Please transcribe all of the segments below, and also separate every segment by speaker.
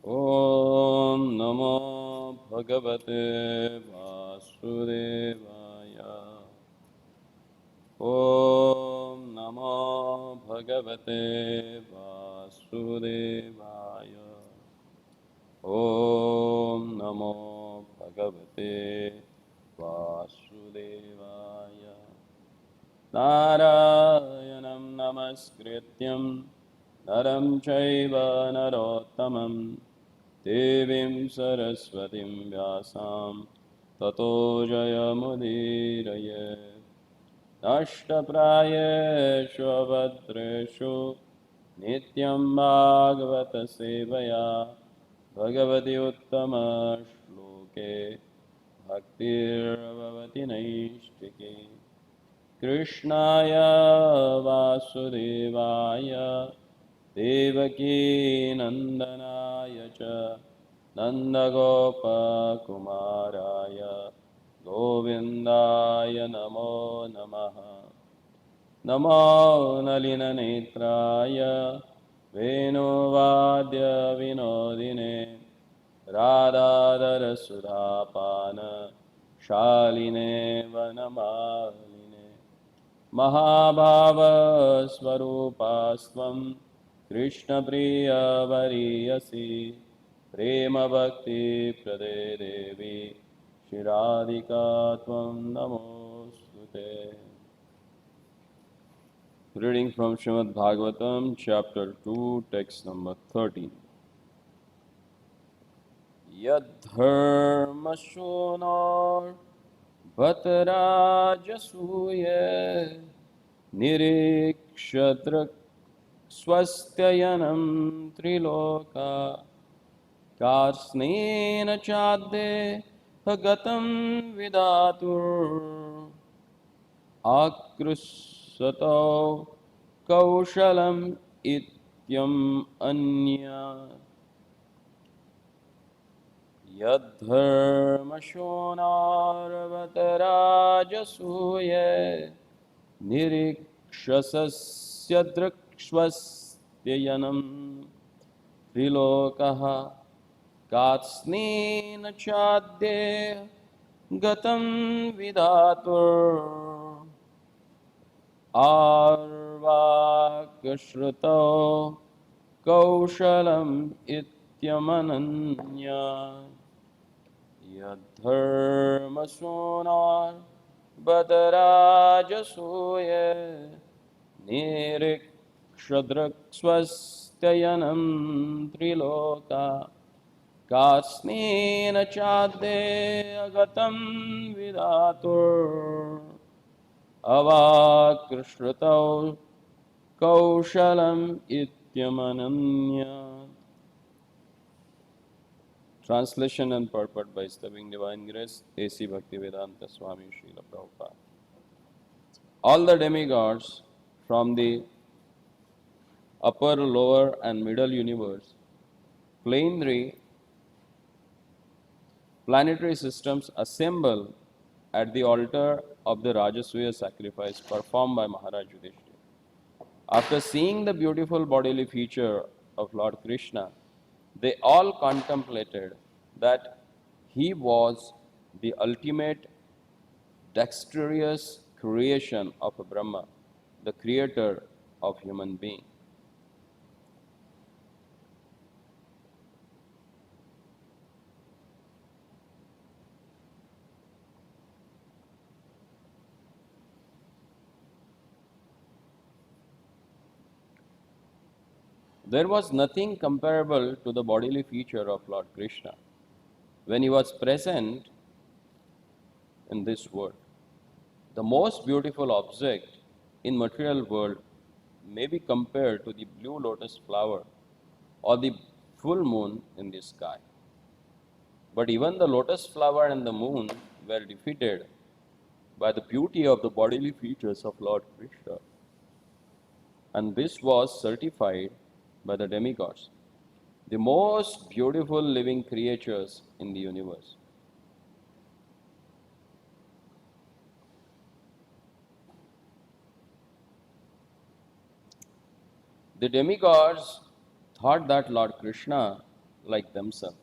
Speaker 1: ॐ नमो भगवते वासुदेवाय। ॐ नमो भगवते वासुदेवाय। ॐ नमो भगवते वासुदेवाय। नारायणं नमस्कृत्यं नरं चैव नरोत्तमं देवीं सरस्वतीं व्यासां ततो जयमुदीरये। नष्टप्रायेषु अभद्रेषु नित्यं भागवत सेवया भगवति उत्तमश्लोके भक्तिर्भवति नैष्टिकी। कृष्णाय वासुदेवाय देवकीनन्दनाय च नन्दगोपकुमाराय गोविन्दाय नमो नमः। नमो नलिननेत्राय वेणुवाद्यविनोदिने राधाधरसुधापान शालिने वनमालिने। महाभावस्वरूपास्त्वं कृष्णप्रियवरीयसी प्रेमभक्तिप्रदे देवी श्रीराधिका त्वं नमोऽस्तुते। Reading from Srimad Bhagavatam, chapter 2, text number 13. Yadharmasonor Bhatarajasuye Nirikshadrak Swastyayanam Triloka Karsnena Chadde Hagatam Vidatur Akrussato Kaushalam Ityam Anya Yadharmasonarvatarajasuye Nirikshasasya Drakshvastyayanam Trilokaha Katsnena Chadde Gatam Vidatur Arvakashruto Kaushalam Ityamananya Yadharmasonar Badarajasuye Nirikshadrakshvastyayanam Triloka Kasnena Chadde Agatam Vidatur Avakrishrutau Kaushalam Ityamananya. Translation and purport by His Loving Divine Grace, A.C. Bhaktivedanta Swami Srila Prabhupada. All the demigods from the upper, lower and middle universe, planetary systems assemble at the altar of the Rajasuya sacrifice performed by Maharaj Yudhishthira. After seeing the beautiful bodily feature of Lord Krishna, they all contemplated that he was the ultimate dexterous creation of a Brahma, the creator of human being. There was nothing comparable to the bodily feature of Lord Krishna when he was present in this world. The most beautiful object in material world may be compared to the blue lotus flower or the full moon in the sky. But even the lotus flower and the moon were defeated by the beauty of the bodily features of Lord Krishna. And this was certified by the demigods, the most beautiful living creatures in the universe. The demigods thought that Lord Krishna like themselves,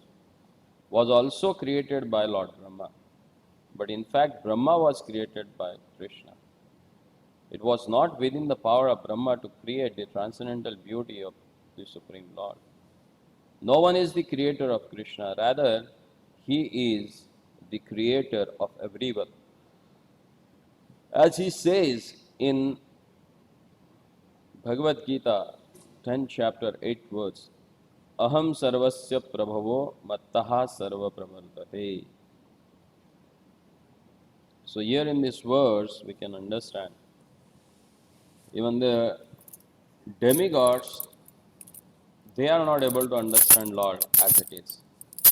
Speaker 1: was also created by Lord Brahma. But in fact, Brahma was created by Krishna. It was not within the power of Brahma to create the transcendental beauty of the Supreme Lord. No one is the creator of Krishna, rather, he is the creator of everyone. As he says in Bhagavad Gita, 10th chapter, 8th verse, Aham sarvasya prabhavo mattaha sarva pravartate. So here in this verse, we can understand even the demigods, they are not able to understand Lord as it is.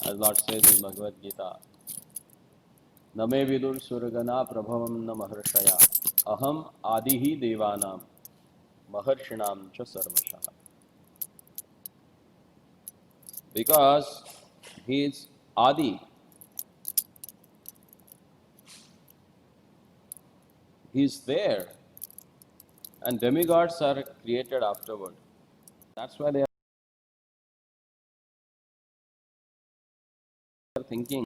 Speaker 1: As Lord says in Bhagavad Gita, Name vidur surgana prabhavam na maharshaya aham adihi devanam maharshinam cha sarvashaha. Because he is Adi, he is there, and demigods are created afterward. That's why they are thinking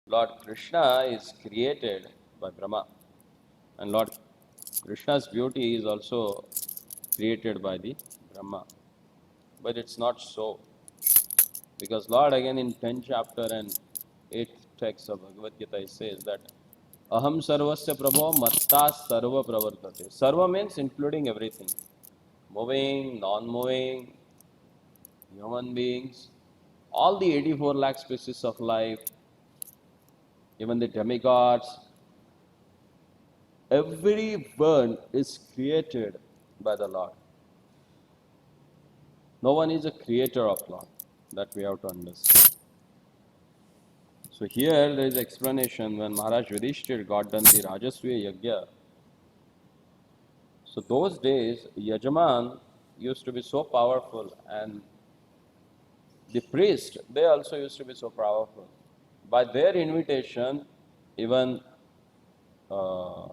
Speaker 1: Lord Krishna is created by Brahma, and Lord Krishna's beauty is also created by the Brahma. But it's not so. Because Lord again in 10th chapter and 8th text of Bhagavad Gita he says that Aham sarvasya prabho matta sarva pravartate. Sarva means including everything. Moving, non-moving, human beings, all the 84 lakh species of life, even the demigods, everyone is created by the Lord. No one is a creator of Lord. That we have to understand. So here there is explanation when Maharaj Yudhishthir got done the Rajasviya Yajna. So those days, Yajaman used to be so powerful, and the priest, they also used to be so powerful. By their invitation, even uh,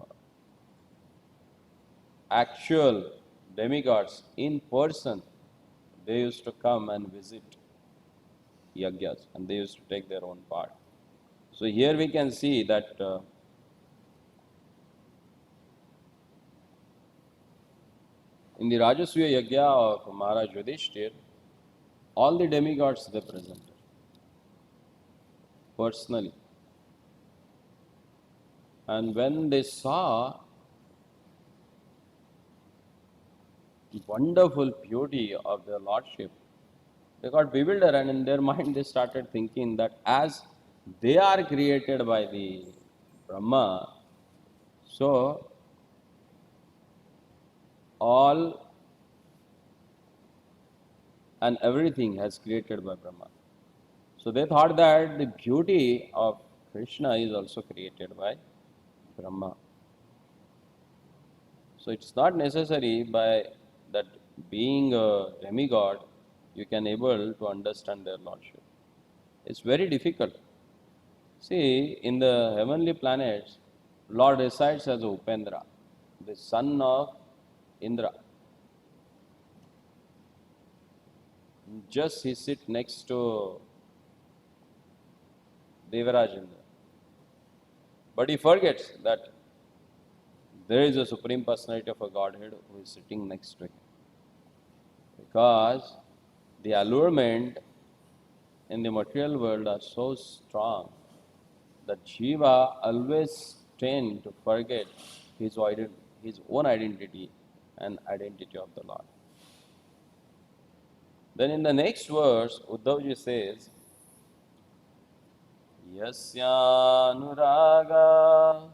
Speaker 1: actual demigods in person, they used to come and visit yajnas, and they used to take their own part. So here we can see that in the Rajasviya Yajna of Maharaj Yudhishthir, all the demigods they presented personally. And when they saw the wonderful beauty of their lordship, they got bewildered, and in their mind they started thinking that as they are created by the Brahma, so all and everything has created by Brahma. So they thought that the beauty of Krishna is also created by Brahma. So it's not necessary by that being a demigod, you can able to understand their lordship. It's very difficult. See, in the heavenly planets, Lord resides as Upendra, the son of Indra. Just he sit next to Devaraj Indra. But he forgets that there is a Supreme Personality of a Godhead who is sitting next to him. Because the allurement in the material world are so strong that Jiva always tend to forget his own identity and identity of the Lord. Then in the next verse, Uddhavji says, Yasyānurāga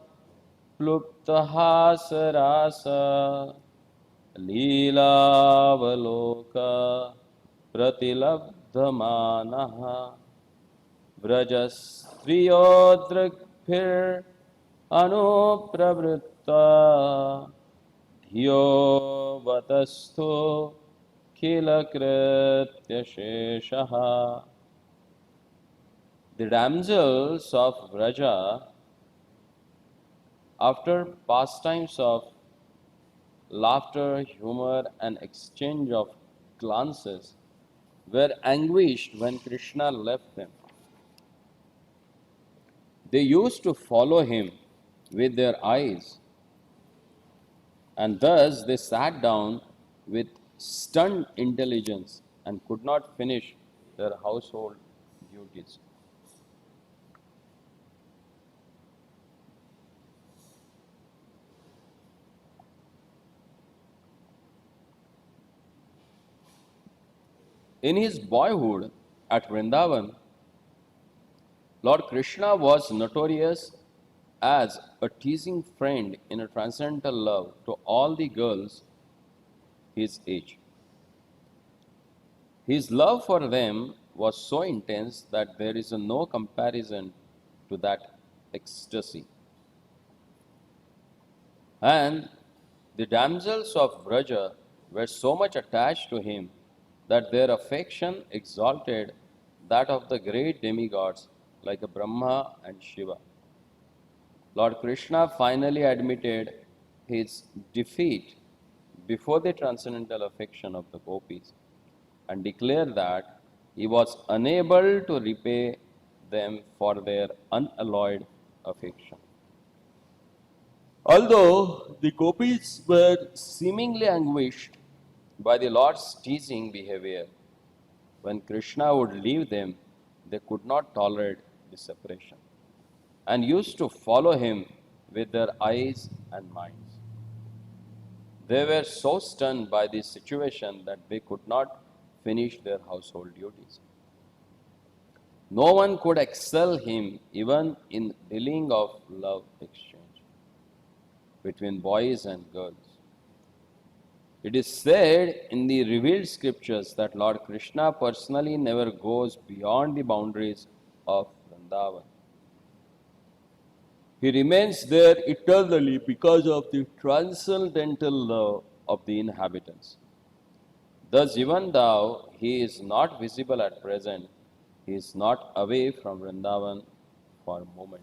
Speaker 1: pluptahāsarāsa līlāvaloka pratilabdhamānaha vrajastriyodrikphir anupravritta dhiyo vatastho khilakritya sheshaha. The damsels of Vraja, after pastimes of laughter, humor, and exchange of glances, were anguished when Krishna left them. They used to follow him with their eyes, and thus they sat down with stunned intelligence and could not finish their household duties. In his boyhood at Vrindavan, Lord Krishna was notorious as a teasing friend in a transcendental love to all the girls his age. His love for them was so intense that there is no comparison to that ecstasy. And the damsels of Vraja were so much attached to him that their affection exalted that of the great demigods like Brahma and Shiva. Lord Krishna finally admitted his defeat before the transcendental affection of the gopis and declared that he was unable to repay them for their unalloyed affection. Although the gopis were seemingly anguished by the Lord's teasing behavior, when Krishna would leave them, they could not tolerate the separation and used to follow him with their eyes and minds. They were so stunned by this situation that they could not finish their household duties. No one could excel him even in dealing of love exchange between boys and girls. It is said in the revealed scriptures that Lord Krishna personally never goes beyond the boundaries of Vrindavan. He remains there eternally because of the transcendental love of the inhabitants. Thus, even though he is not visible at present, he is not away from Vrindavan for a moment.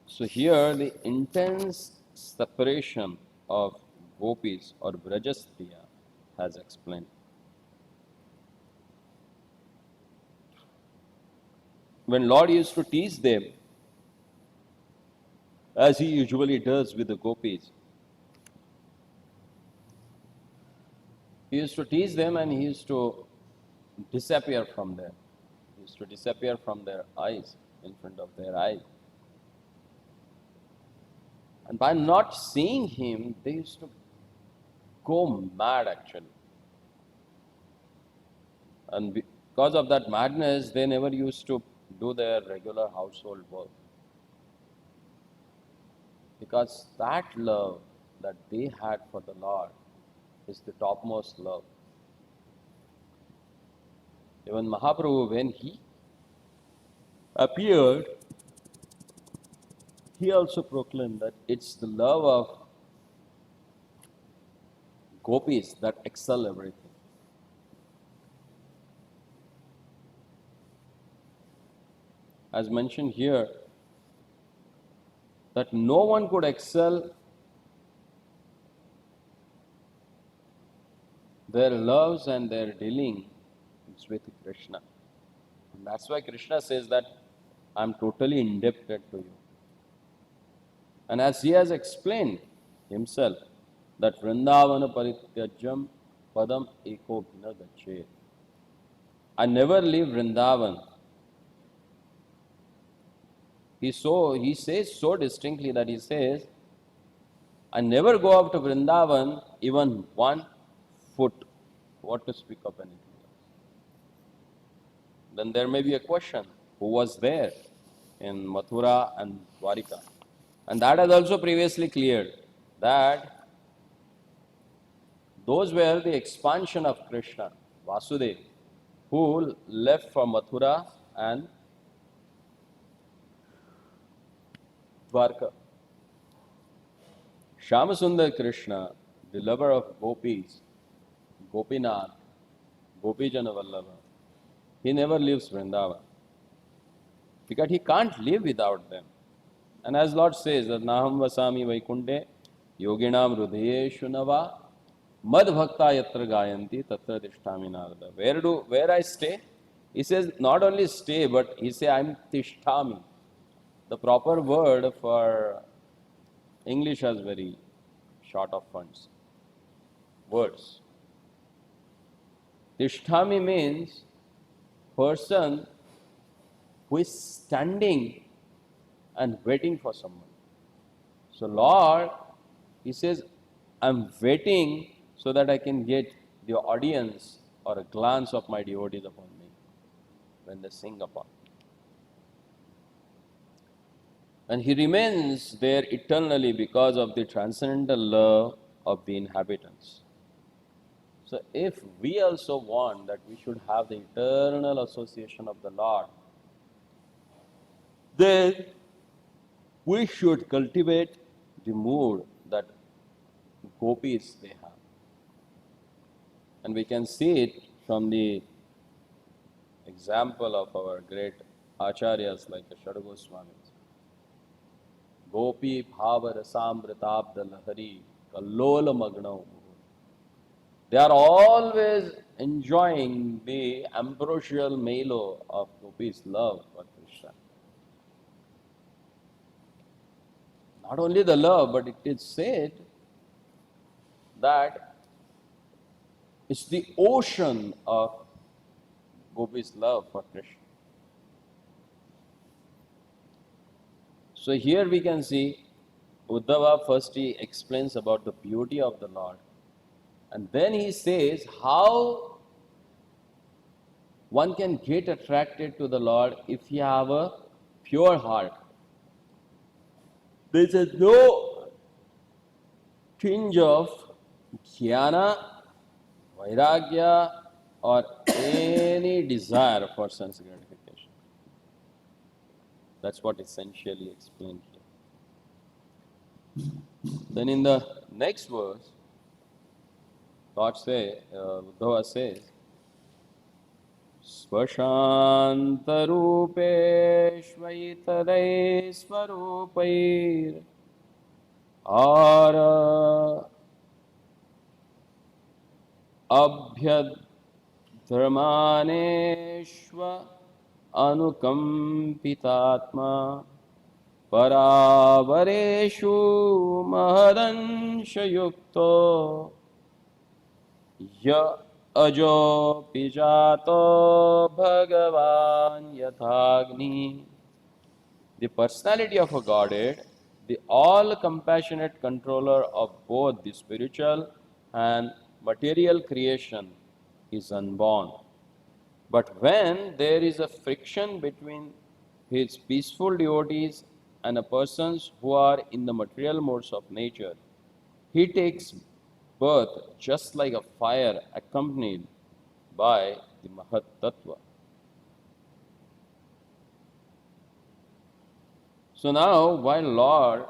Speaker 1: So here the intense separation of gopis or Vrajastriya has explained. When Lord used to tease them, as he usually does with the gopis, he used to tease them and he used to disappear from them. He used to disappear from their eyes, in front of their eyes. And by not seeing him, they used to go mad actually. And because of that madness, they never used to do their regular household work. Because that love that they had for the Lord is the topmost love. Even Mahaprabhu, when he appeared, he also proclaimed that it's the love of gopis that excel everything. As mentioned here, that no one could excel their loves and their dealings with Krishna. And that's why Krishna says that I'm totally indebted to you. And as he has explained himself, that Vrindavana parityajam padam eko bhina gachet. I never leave Vrindavan. He says so distinctly that he says, I never go up to Vrindavan even 1 foot. What to speak of anything else? Then there may be a question, who was there in Mathura and Dwarika? And that has also previously cleared that those were the expansion of Krishna, Vasudeva, who left for Mathura and Dwarka. Shyamasundar Krishna, the lover of gopis, Gopinath, Gopijana Vallabha, he never leaves Vrindavan because he can't live without them. And as Lord says that Naham Vasami Vaikunde Yoginam hridayeshu nava mad bhakta yatra gayanti tatra tishtami narada. Where I stay? He says not only stay, but he says I'm tishtami. The proper word for English has very short of funds. Words. Tishtami means person who is standing and waiting for someone. So Lord, he says, I'm waiting so that I can get the audience or a glance of my devotees upon me when they sing upon me. And he remains there eternally because of the transcendental love of the inhabitants. So if we also want that we should have the eternal association of the Lord, then we should cultivate the mood that gopis they have. And we can see it from the example of our great acharyas like Ashad Goswami. Gopi bhava rasamritabda lahari kallola magnau. They are always enjoying the ambrosial mellow of gopis' love for Krishna. Not only the love, but it is said that it's the ocean of gopis' love for Krishna. So here we can see Uddhava first he explains about the beauty of the Lord, and then he says how one can get attracted to the Lord if you have a pure heart. There is no tinge of jnana, vairagya, or any desire for sense gratification. That's what essentially explained here. Then in the next verse, Uddhava says, Svashantarupeshvaitarei svarupair ara abhyadharmaneshva anukampitatma paravareshu mahadanshayukto ya ajo pijato bhagavan yathagni. The personality of a Godhead, the all-compassionate controller of both the spiritual and material creation, is unborn. But when there is a friction between his peaceful devotees and a persons who are in the material modes of nature, he takes birth just like a fire accompanied by the Mahat Tattva. So now, while Lord,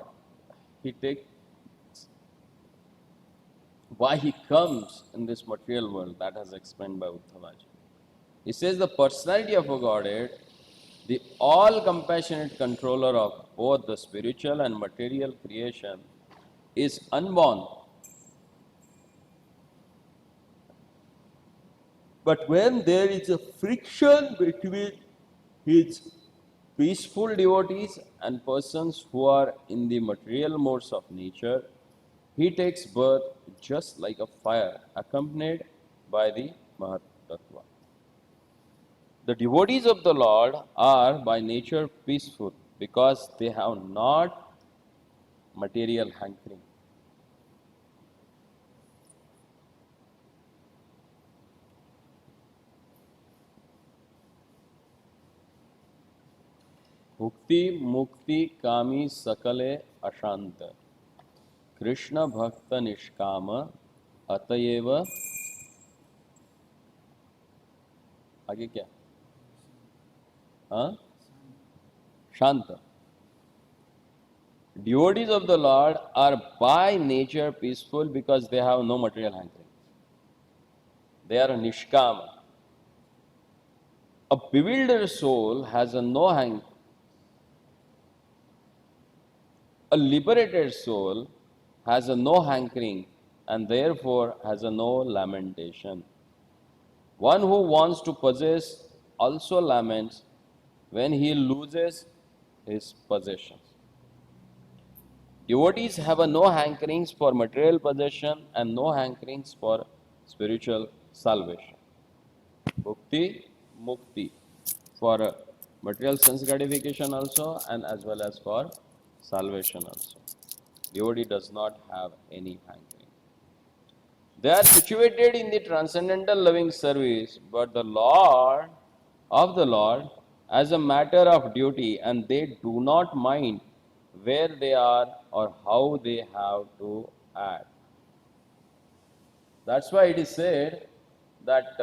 Speaker 1: why he comes in this material world, that is explained by Uddhavaji. He says the personality of a Godhead, the all-compassionate controller of both the spiritual and material creation, is unborn. But when there is a friction between his peaceful devotees and persons who are in the material modes of nature, he takes birth just like a fire accompanied by the Mahat Tattva. The devotees of the Lord are by nature peaceful because they have not material hankering. भुक्ति मुक्ति कामी सकले अशांत कृष्ण भक्त निष्काम अतएव आगे क्या शांत. Devotees of the Lord are by nature peaceful because they have no material hankering. They are nishkama. A bewildered soul has a no hankering. A liberated soul has a no hankering and therefore has a no lamentation. One who wants to possess also laments when he loses his possessions. Devotees have a no hankerings for material possession and no hankerings for spiritual salvation. Bhukti, mukti, for material sense gratification also and as well as for salvation also. Devotee does not have any hankering. They are situated in the transcendental loving service, but the Lord as a matter of duty, and they do not mind where they are or how they have to act. That's why it is said that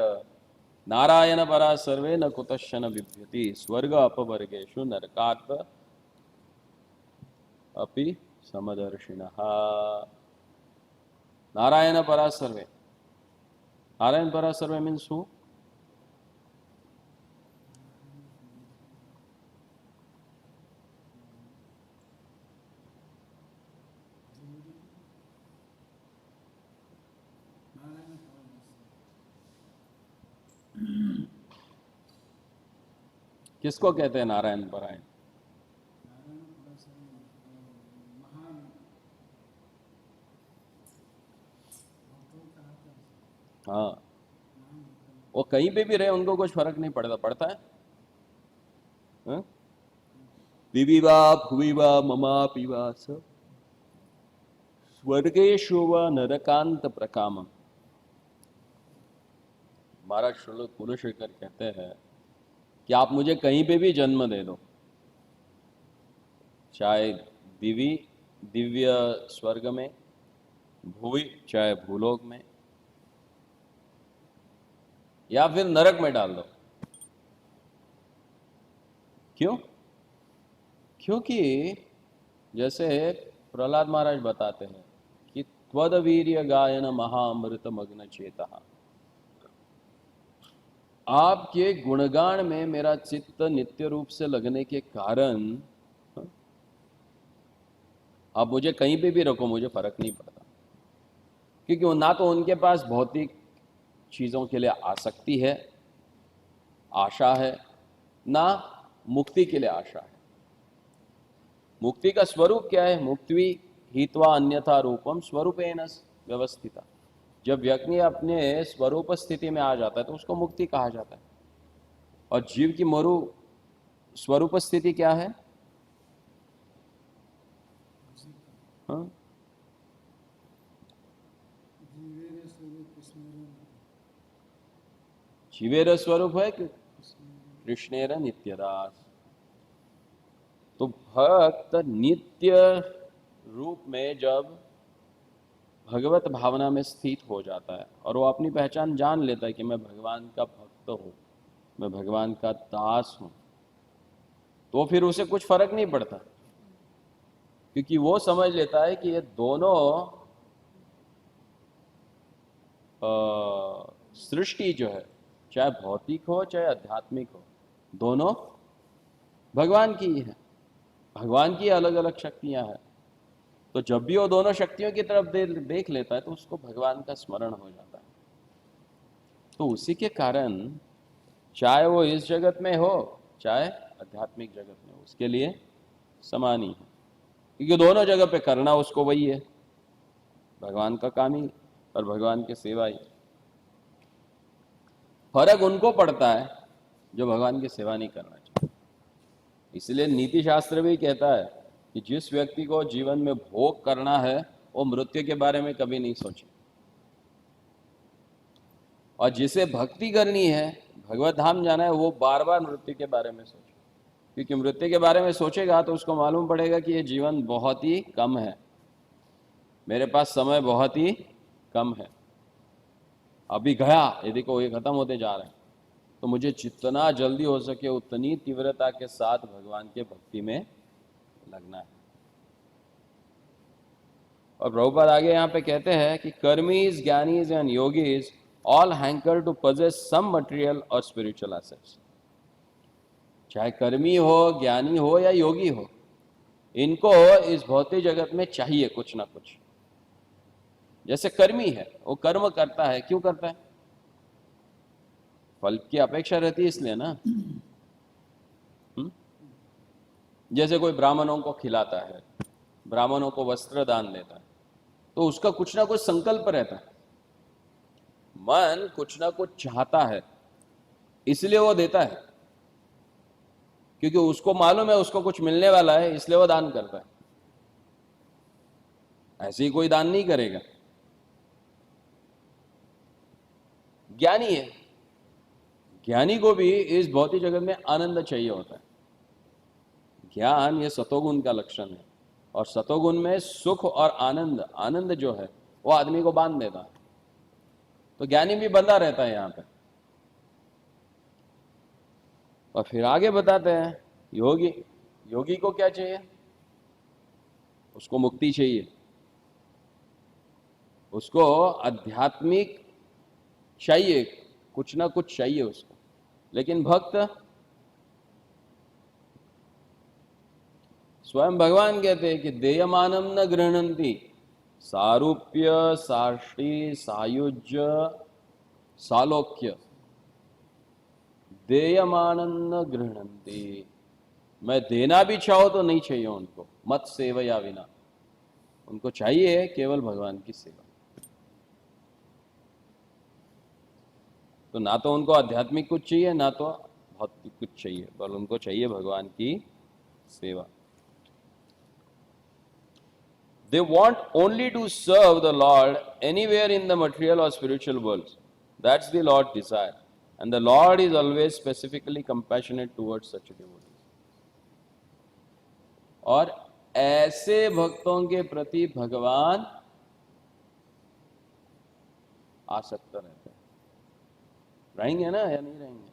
Speaker 1: Narayana para sarve na kutashana vibhyati swarga apavargeshu narkat api samadarshinaha. Narayana para sarve. Narayana para sarve means who? किसको कहते हैं नारायण परायण? हाँ, वो कहीं पे भी रहे उनको कुछ फर्क नहीं पड़ता है? दिवि वा भुवि वा ममापि वा स्वर्गेषु वा नरकांत प्रकामम. महाराज श्रील कुलशेखर कहते हैं कि आप मुझे कहीं पे भी जन्म दे दो, चाहे दिव्य स्वर्ग में, भूवि चाहे भूलोक में, या फिर नरक में डाल दो. क्यों? क्योंकि जैसे प्रहलाद महाराज बताते हैं कि त्वदवीर्य गायन महाअमृत मग्न चेतः, आपके गुणगान में मेरा चित्त नित्य रूप से लगने के कारण आप मुझे कहीं पे भी रखो, मुझे फर्क नहीं पड़ता. क्योंकि ना तो उनके पास भौतिक चीजों के लिए आसक्ति है, आशा है, ना मुक्ति के लिए आशा है. मुक्ति का स्वरूप क्या है? मुक्ति हित्वा अन्यथा रूपम स्वरूपेण व्यवस्थिता. जब व्यक्ति अपने स्वरूप स्थिति में आ जाता है तो उसको मुक्ति कहा जाता है. और जीव की मरु स्वरूप स्थिति क्या है? हाँ? जीवेर स्वरूप है कि कृष्णेर नित्यदास. तो भक्त नित्य रूप में जब भगवत भावना में स्थित हो जाता है और वो अपनी पहचान जान लेता है कि मैं भगवान का भक्त हूँ, मैं भगवान का दास हूँ, तो फिर उसे कुछ फर्क नहीं पड़ता. क्योंकि वो समझ लेता है कि ये दोनों सृष्टि जो है, चाहे भौतिक हो चाहे आध्यात्मिक हो, दोनों भगवान की ही है. भगवान की अलग अलग शक्तियां हैं. तो जब भी वो दोनों शक्तियों की तरफ देख लेता है तो उसको भगवान का स्मरण हो जाता है. तो उसी के कारण चाहे वो इस जगत में हो चाहे आध्यात्मिक जगत में हो, उसके लिए समान ही है. क्योंकि दोनों जगह पे करना उसको वही है, भगवान का काम ही और भगवान की सेवा ही. फर्क उनको पड़ता है जो भगवान की सेवा नहीं करना चाहिए. इसलिए नीति शास्त्र भी कहता है कि जिस व्यक्ति को जीवन में भोग करना है वो मृत्यु के बारे में कभी नहीं सोचे, और जिसे भक्ति करनी है, भगवत धाम जाना है, वो बार बार मृत्यु के बारे में सोचे. क्योंकि मृत्यु के बारे में सोचेगा तो उसको मालूम पड़ेगा कि ये जीवन बहुत ही कम है, मेरे पास समय बहुत ही कम है, अभी गया, ये देखो ये खत्म होते जा रहे हैं. तो मुझे जितना जल्दी हो सके उतनी तीव्रता के साथ भगवान के भक्ति में लगना है. और प्रभुपाद आगे यहाँ पे कहते हैं कि कर्मीज, ज्ञानीज एंड योगीज all hanker to possess some material और स्पिरिचुअल एसेट्स. चाहे कर्मी हो, ज्ञानी हो या योगी हो, इनको इस भौतिक जगत में चाहिए कुछ ना कुछ. जैसे कर्मी है, वो कर्म करता है, क्यों करता है? फल की अपेक्षा रहती है इसलिए ना। जैसे कोई ब्राह्मणों को खिलाता है, ब्राह्मणों को वस्त्र दान देता है, तो उसका कुछ ना कुछ संकल्प रहता है, मन कुछ ना कुछ चाहता है, इसलिए वो देता है, क्योंकि उसको मालूम है उसको कुछ मिलने वाला है, इसलिए वो दान करता है। ऐसे ही कोई दान नहीं करेगा। ज्ञानी है, ज्ञानी को भी इस भौतिक जगत में आनंद चाहिए होता है। ज्ञान ये सतोगुण का लक्षण है, और सतोगुण में सुख और आनंद, आनंद जो है वो आदमी को बांध देता है। तो ज्ञानी भी बंधा रहता है यहां पे। और फिर आगे बताते हैं योगी, योगी को क्या चाहिए? उसको मुक्ति चाहिए, उसको आध्यात्मिक चाहिए, कुछ ना कुछ चाहिए उसको। लेकिन भक्त, स्वयं भगवान कहते हैं कि देयमानम न गृह्णन्ति सारूप्य साष्टी सायुज्य सालोक्य, देयमानम न गृह्णन्ति। मैं देना भी चाहो तो नहीं चाहिए उनको, मत सेवया विना। उनको चाहिए केवल भगवान की सेवा। तो ना तो उनको आध्यात्मिक कुछ चाहिए, ना तो भौतिक कुछ चाहिए, पर उनको चाहिए भगवान की सेवा। They want only to serve the Lord anywhere in the material or spiritual worlds. That's the Lord's desire. And the Lord is always specifically compassionate towards such devotees. और ऐसे भक्तों के प्रति भगवान आसक्त रहते हैं। रहेंगे ना या नहीं रहेंगे?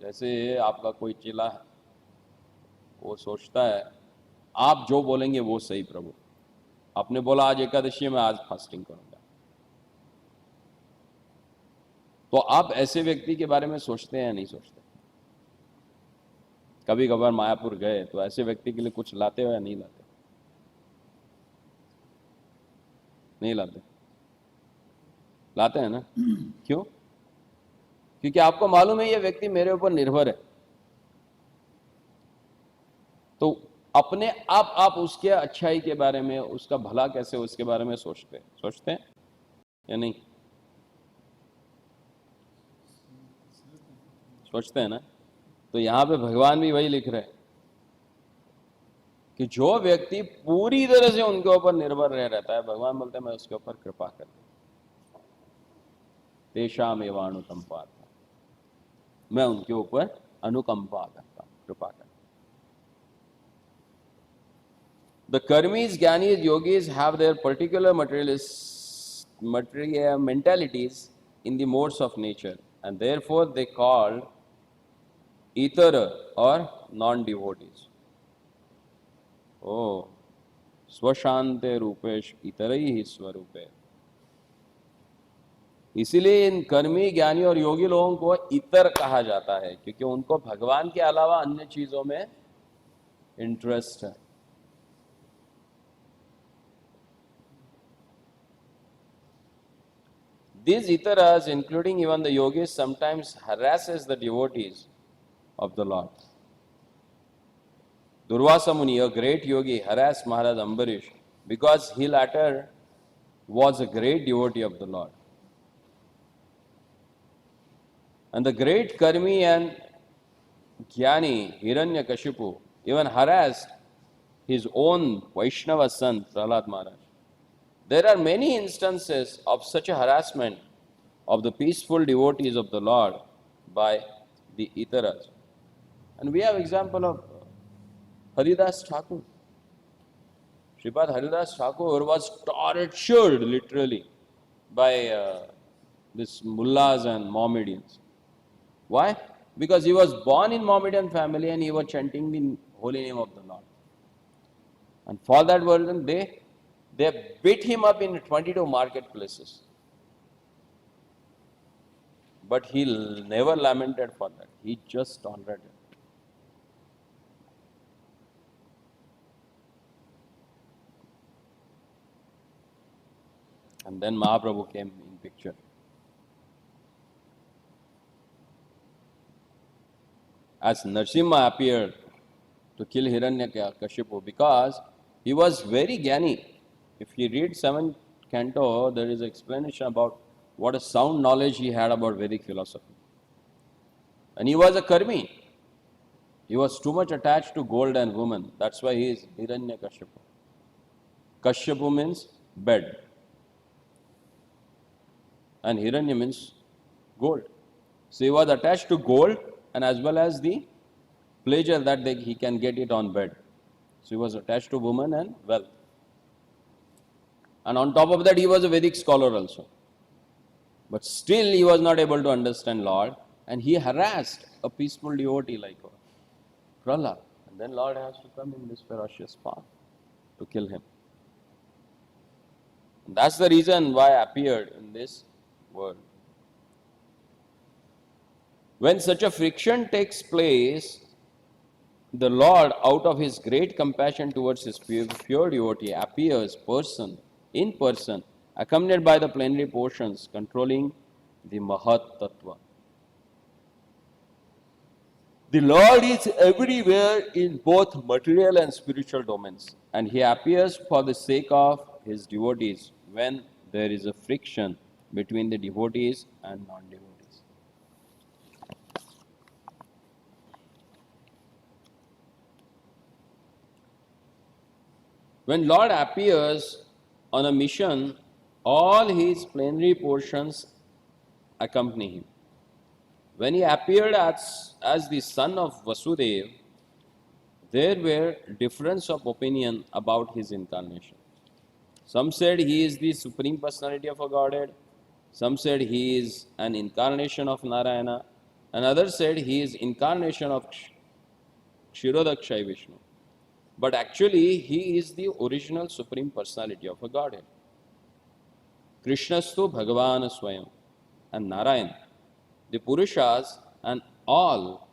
Speaker 1: जैसे आपका कोई चेला है, वो सोचता है आप जो बोलेंगे वो सही प्रभु। आपने बोला आज एकादशी है, मैं आज फास्टिंग करूंगा। तो आप ऐसे व्यक्ति के बारे में सोचते हैं या नहीं सोचते? कभी कभार मायापुर गए तो ऐसे व्यक्ति के लिए कुछ लाते हो या नहीं लाते? नहीं लाते? लाते हैं ना? क्यों? क्योंकि आपको मालूम है ये व्यक्ति मेरे ऊपर निर्भर है। तो अपने आप उसके अच्छाई के बारे में, उसका भला कैसे, उसके बारे में सोचते हैं या नहीं? सोचते हैं ना? तो यहां पे भगवान भी वही लिख रहे हैं कि जो व्यक्ति पूरी तरह से उनके ऊपर निर्भर रह रहता है, भगवान बोलते हैं मैं उसके ऊपर कृपा करता हूं। तेषाम एवानुकंपा, मैं उनके ऊपर अनुकंपा करता हूं, कृपा करता हूं। The karmis, jnanis, yogis have their particular mentalities in the modes of nature, and therefore they called ether or non-devotees. Oh, स्वशांते Rupesh इतरई ही स्वरूपे। इसीलिए इन कर्मी, ज्ञानी और योगी लोगों को इतर कहा जाता है, क्योंकि उनको भगवान के अलावा अन्य चीजों में इंटरेस्ट है। These itaras, including even the yogis, sometimes harasses the devotees of the Lord. Durvasa Muni, a great yogi, harassed Maharaj Ambarish because he latter was a great devotee of the Lord. And the great Karmi and Jnani Hiranyakashipu even harassed his own Vaishnava son Prahlad Maharaj. There are many instances of such a harassment of the peaceful devotees of the Lord by the Itaras. And we have example of Haridas Thakur. Sripad Haridas Thakur was tortured literally by these mullahs and Mohammedans. Why? Because he was born in Mohammedan family and he was chanting the holy name of the Lord. And for that reason, they beat him up in 22 marketplaces. But he never lamented for that. He just tolerated. And then Mahaprabhu came in picture. As Narsimha appeared to kill Hiranyakashipu because he was very Gyani. If you read 7th canto, there is an explanation about what a sound knowledge he had about Vedic philosophy. And he was a Karmi. He was too much attached to gold and women. That's why he is Hiranyakashipu. Kashyapu means bed. And Hiranya means gold. So he was attached to gold and as well as the pleasure that he can get it on bed. So he was attached to woman and wealth. And on top of that, he was a Vedic scholar also. But still, he was not able to understand Lord, and he harassed a peaceful devotee like Prahlad. And then Lord has to come in this ferocious path to kill him. And that's the reason why I appeared in this world. When such a friction takes place, the Lord, out of his great compassion towards his pure devotee, appears in person, accompanied by the plenary portions, controlling the Mahat Tattva. The Lord is everywhere in both material and spiritual domains, and he appears for the sake of his devotees when there is a friction between the devotees and non-devotees. When Lord appears on a mission, all his plenary portions accompany him. When he appeared as the son of Vasudeva, there were difference of opinion about his incarnation. Some said he is the Supreme Personality of a Godhead. Some said he is an incarnation of Narayana. And others said he is incarnation of Kshirodakshay Vishnu. But actually, he is the original Supreme Personality of a Godhead. Krishnastu Bhagavan Swayam and Narayan, the Purushas and all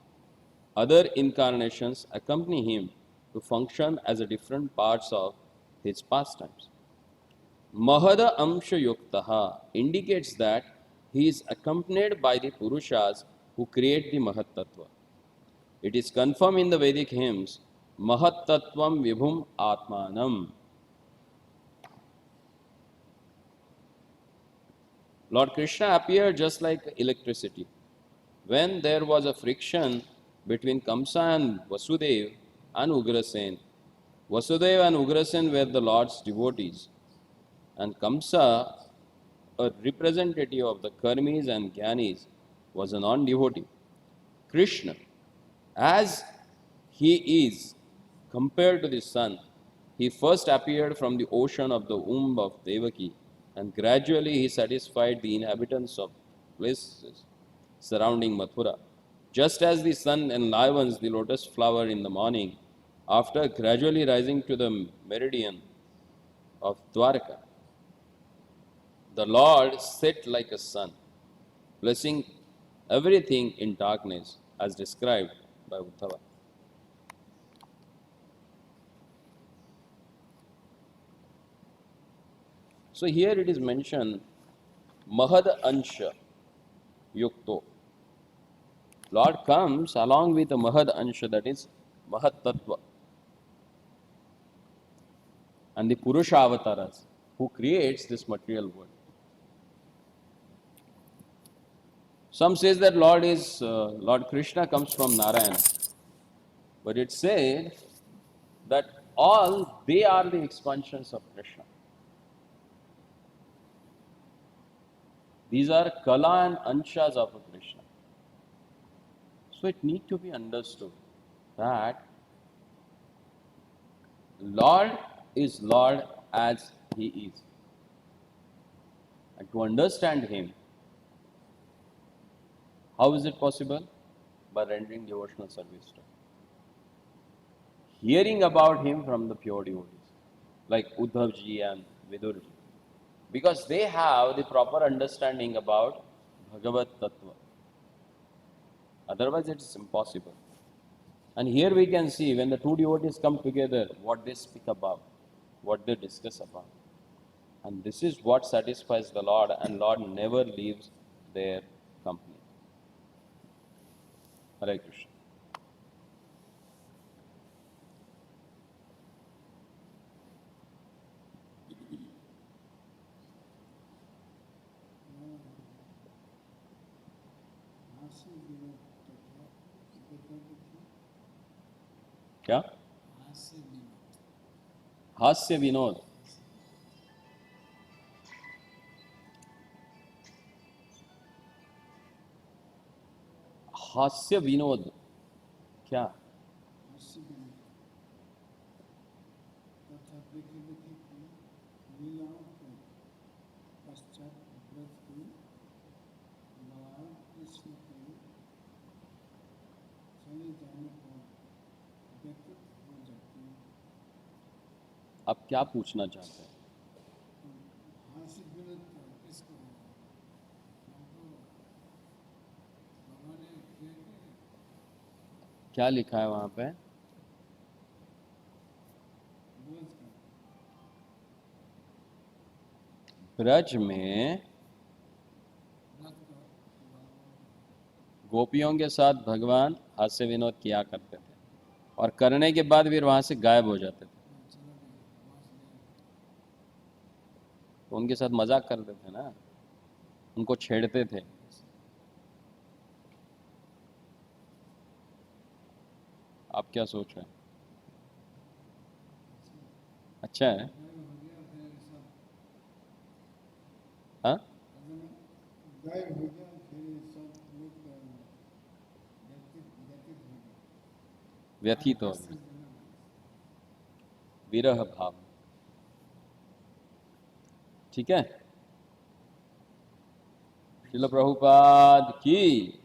Speaker 1: other incarnations accompany him to function as a different parts of his pastimes. Mahada Amsha Yuktaha indicates that he is accompanied by the Purushas who create the Mahat Tattva. It is confirmed in the Vedic hymns, Mahat Tattvam Vibhum Atmanam. Lord Krishna appeared just like electricity. When there was a friction between Kamsa and Vasudeva and Ugrasen, Vasudeva and Ugrasen were the Lord's devotees, and Kamsa, a representative of the Karmis and Gyanis, was a non-devotee. Krishna, as he is compared to the sun, he first appeared from the ocean of the womb of Devaki, and gradually he satisfied the inhabitants of places surrounding Mathura. Just as the sun enlivens the lotus flower in the morning, after gradually rising to the meridian of Dwarka, the Lord set like a sun, blessing everything in darkness, as described by Uddhava. So here it is mentioned, Mahad Ansha Yukto. Lord comes along with a Mahad Ansha, that is Mahat Tattva, and the Purusha avatars, who creates this material world. Some says that Lord Krishna comes from Narayana, but it said that all they are the expansions of Krishna. These are Kala and Anshas of Krishna. So it needs to be understood that Lord is Lord as He is. And to understand Him, how is it possible? By rendering devotional service to Him. Hearing about Him from the pure devotees, like Uddhavji and Vidurji, because they have the proper understanding about Bhagavat Tattva. Otherwise, it is impossible. And here we can see when the two devotees come together, what they speak about, what they discuss about. And this is what satisfies the Lord, and Lord never leaves their company. Hare Krishna. क्या? हास्य विनोद. हास्य विनोद क्या? आप क्या पूछना चाहते हैं? क्या लिखा है वहां पे? ब्रज में गोपियों के साथ भगवान हास्य विनोद किया करते थे, और करने के बाद फिर वहां से गायब हो जाते थे. तो उनके साथ मजाक करते थे ना, उनको छेड़ते थे. आप क्या सोच रहे हैं? अच्छा है? हाँ, व्यथित हो गए. विरह भाव. ठीक है. श्रील प्रभुपाद की